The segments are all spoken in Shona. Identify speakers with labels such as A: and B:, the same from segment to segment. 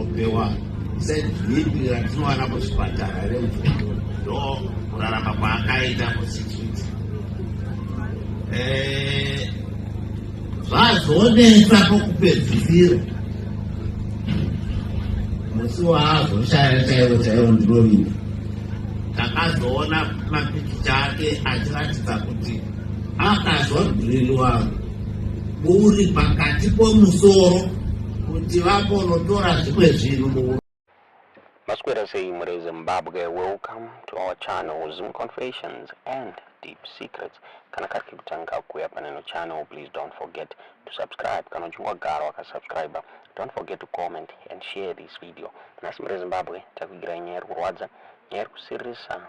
A: opewa sedhiripi ratinowana kuzvipatara remvura ndo kurarama kwaakaita musititi. Zvazonetsa pokupedzisira musi waazoshaya chaiwo chaiwo ndinorinda takazoona mapikicha ake achiratidza kuti akazodhirinwa uri pakati pomusoro kuti vaponotora zvimwe zvinhu.
B: Masquerade say Mure Zimbabwe, welcome to our channel Zoom Confessions and Deep Secrets. Kana kati kutanga kuya paneno channel, please don't forget to subscribe. Kana chungwa garo waka subscriber, don't forget to comment and share this video. Nasi Mure Zimbabwe takugira nyeru kurwadza nyeru kusirisa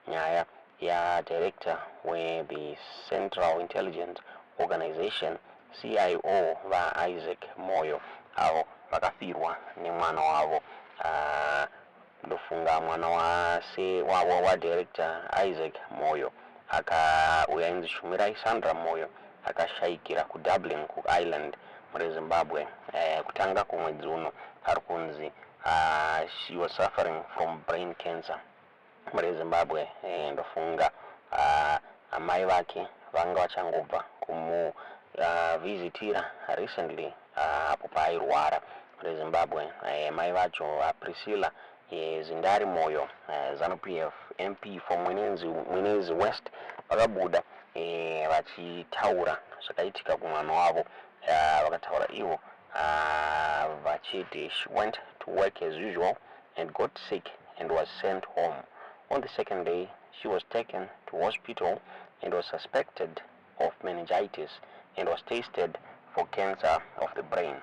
B: nyaya ya director we the Central Intelligence Organization CIO va Isaac Moyo avo vakafirwa nemwana wavo. Ndofunga mwana wa director Isaac Moyo akauya inzi Shumirai Sandra Moyo akashaikira ku Dublin ku Ireland muri Zimbabwe kutanga kumwedzi uno ari kunzi she was suffering from brain cancer muri Zimbabwe. Ndofunga amai vake vanga vachangobva kumu visitira recently apo paairwara muri Zimbabwe. Mai vacho Priscilla Zindari Moyo ZANU-PF MP for Mwenezi West vakabuda vachitaura zvakaitika kumwana wavo. Vakataura ivo vachiti she went to work as usual and got sick and was sent home. On the second day she was taken to hospital and was suspected of meningitis and was tested for cancer of the brain.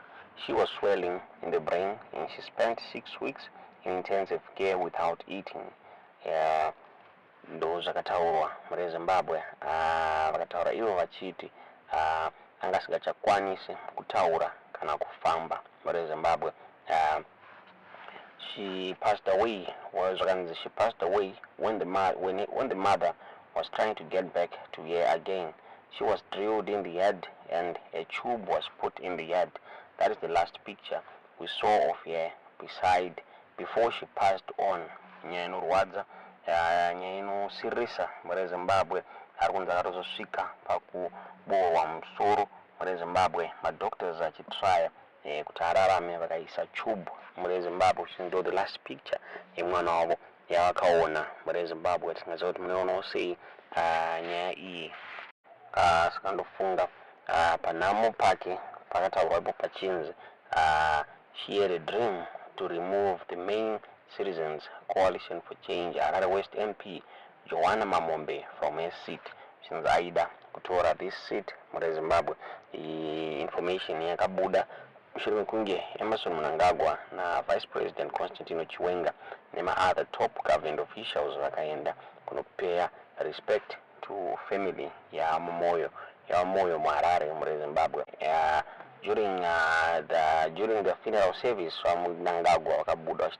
B: She was swelling in the brain and she spent 6 weeks in intensive care without eating. Ndo zvakataurwa muri Zimbabwe. Vakataura ivo vachiti angasingachakwanisi kutaura kana kufamba muri Zimbabwe. She passed away when the mother was trying to get back to her again. She was drilled in the head and a tube was put in the head. That is the last picture we saw of her before she passed on. Nyaya inorwadza, nyaya inosirisa muri Zimbabwe. Ari kunzi akatozosvika pakuboorwa musoro muri Zimbabwe. Madoctors achitraya kuti ararame vakaisa tube muri Zimbabwe. Ndo the last picture yemwana wavo yavakaona muri Zimbabwe. Tingaziva kuti munoona sei nyaya iyi. Saka ndofunga panamo pake pakataurwa ipo pachinzi she had a dream to remove the main Citizens Coalition for Change Harare West MP Joanna Mamombe from her seat. Since aida kutora this seat muri Zimbabwe. Information yakabuda mushure mekunge Emmerson Mnangagwa na Vice President Constantino Chiwenga nema other top government officials vakaenda kunopeya respect to family ya Moyo muHarare muri Zimbabwe. During the funeral service Mnangagwa vakabuda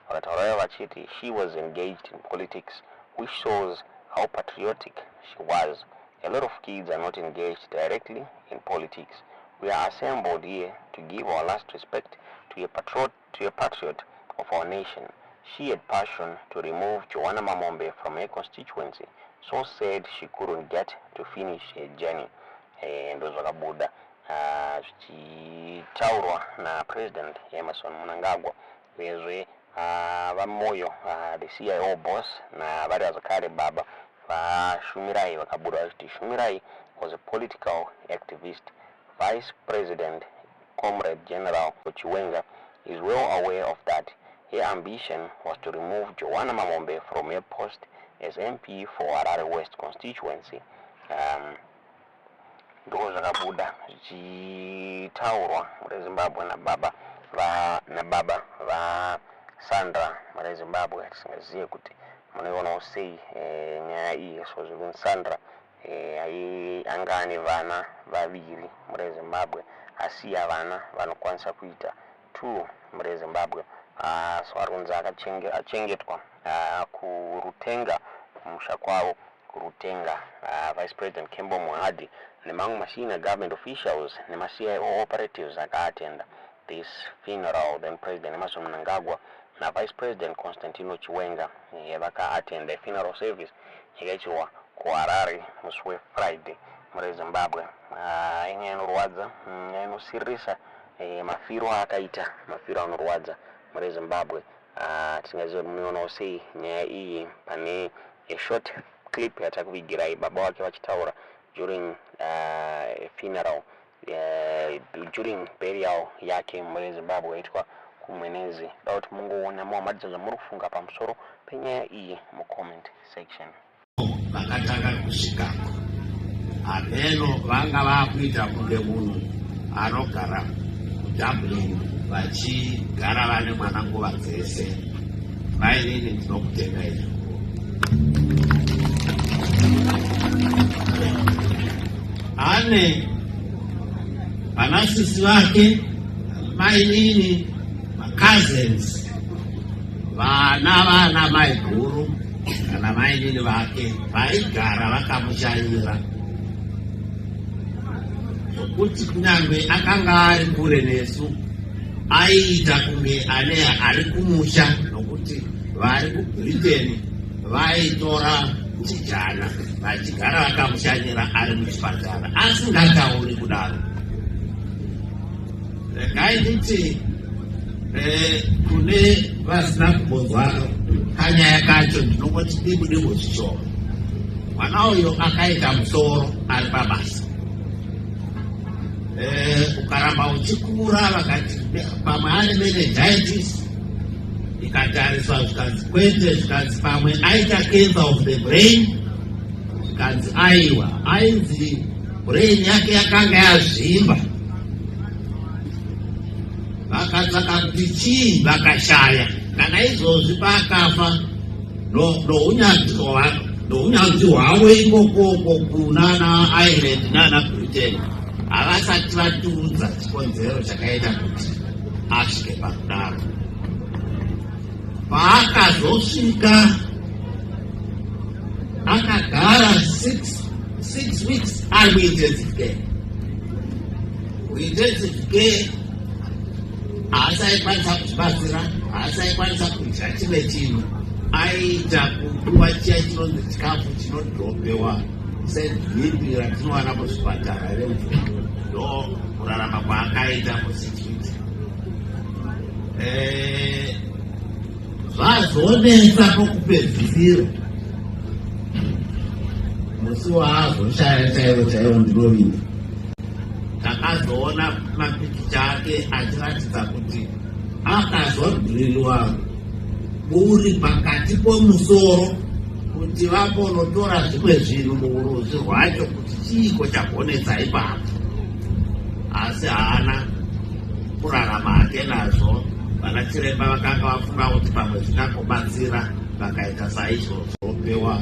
B: vakataura vachiti she was engaged in politics, which shows how patriotic she was. A lot of kids are not engaged directly in politics. We are assembled here to give our last respect to a patriot of our nation. She had passion to remove Joanna Mamombe from her constituency, so said she couldn't get to finish her journey. Ndo zvakabuda zvichitaurwa na President Emmerson Mnangagwa vezve vaMoyo the CIO boss na vari vazakare baba vaShumirai vakabuda vachiti Shumirai was a political activist. Vice President Comrade General Chiwenga is well aware of that. Her ambition was to remove Joanna Mamombe from her post as MP for Harare West constituency. Ndo zvakabuda zvichitaurwa muri Zimbabwe na baba va Sandra muri Zimbabwe. Tisingazive kuti munoiona sei nyaya iyi. So zviri Sandra anga ane vana vaviri muri Zimbabwe, asiya vana vanokwanisa kuita 2 muri Zimbabwe. So ari kunzi achengetwa kuRutenga kumusha kwavo kuRutenga. Vice President Kembo Mohadi nemamwe masenior government officials nema CIO operatives akaatenda. this funeral. Then President Emmerson Mnangagwa na Vice President Constantino Chiwenga vaka attend the funeral service hikaichiwa ku Harare muswe Friday muri Zimbabwe. Ine norwadza inosirisa mafiro akaita mafiro anorwadza muri Zimbabwe. Tingaziva munoona sei nyaya iyi pane a short clip yatakuvigirai baba wake vachitaura during funeral during burial yake muri Zimbabwe yaitwa kumwenezi. Dauti mungoona muhamadidzo muri kufunga pamusoro penyaya iyi mu comment section.
A: Vakatanga kusvikako ameno vanga vakuita kunge munhu anogara muDublin vachigara vane mwana nguva dzese. Vainini ndinokutenga izvo. Ane vanasisi vake mainini cousins vana mai guru kana mainini vake vaigara vakamushanyira kuti kunyangwe akanga ari kure nesu aiita kunge ane ari kumusha, nokuti vari kuBritain vaitora chijana vachigara vakamushanyira ari muchipatara asingatauri kudaro. Regai nditi kune vasina kubonzwa kanyaya kacho ndinongoti dibu zvishoma. Mwana uyo akaita musoro ari pabasa. Ukaramba uchikura vakati pamwe ane meningitis, ikatariswa zvikanzi kwete, zvikanzi pamwe aita cancer of the brain, zvikanzi aiwa ainzi brain yake yakanga yazvimba. Vakatsvaka kuti chii vakashaya. Kana izvozvi paakafa nounyanzvi hwavo ikokoko kunana Ireland nana Britain havasati vatiudza chikonzero chakaita kuti asvike pakudaro. Paakazosvika akagara 6 weeks ari muintensive care. Muintensive care haasaikwanisa kuzvibatsira, haasaikwanisa kudya chimwe chinhu. Aita kupuwa chiya chinonzi chikafu chinodhiropewa sedhipi ratinowana muzvipatara remvura. Ndo kurarama kwaakaita mu6 weeks. Zvazonetsa pokupedzisira musi waazoshaya chaivo ndinovimba. Takazoona mapikicha ake achiratidza kuti akazodhirilwa uri pakati pomusoro kuti vambonotora zvimwe zvinhu muuruzvi rwacho kuti chiiko chagonetsa ipapo. Asi haana kurarama hake nazvo. Vanachiremba vakanga vafunga kuti pamwe zvingagobatsira vakaita saizvozvo pewa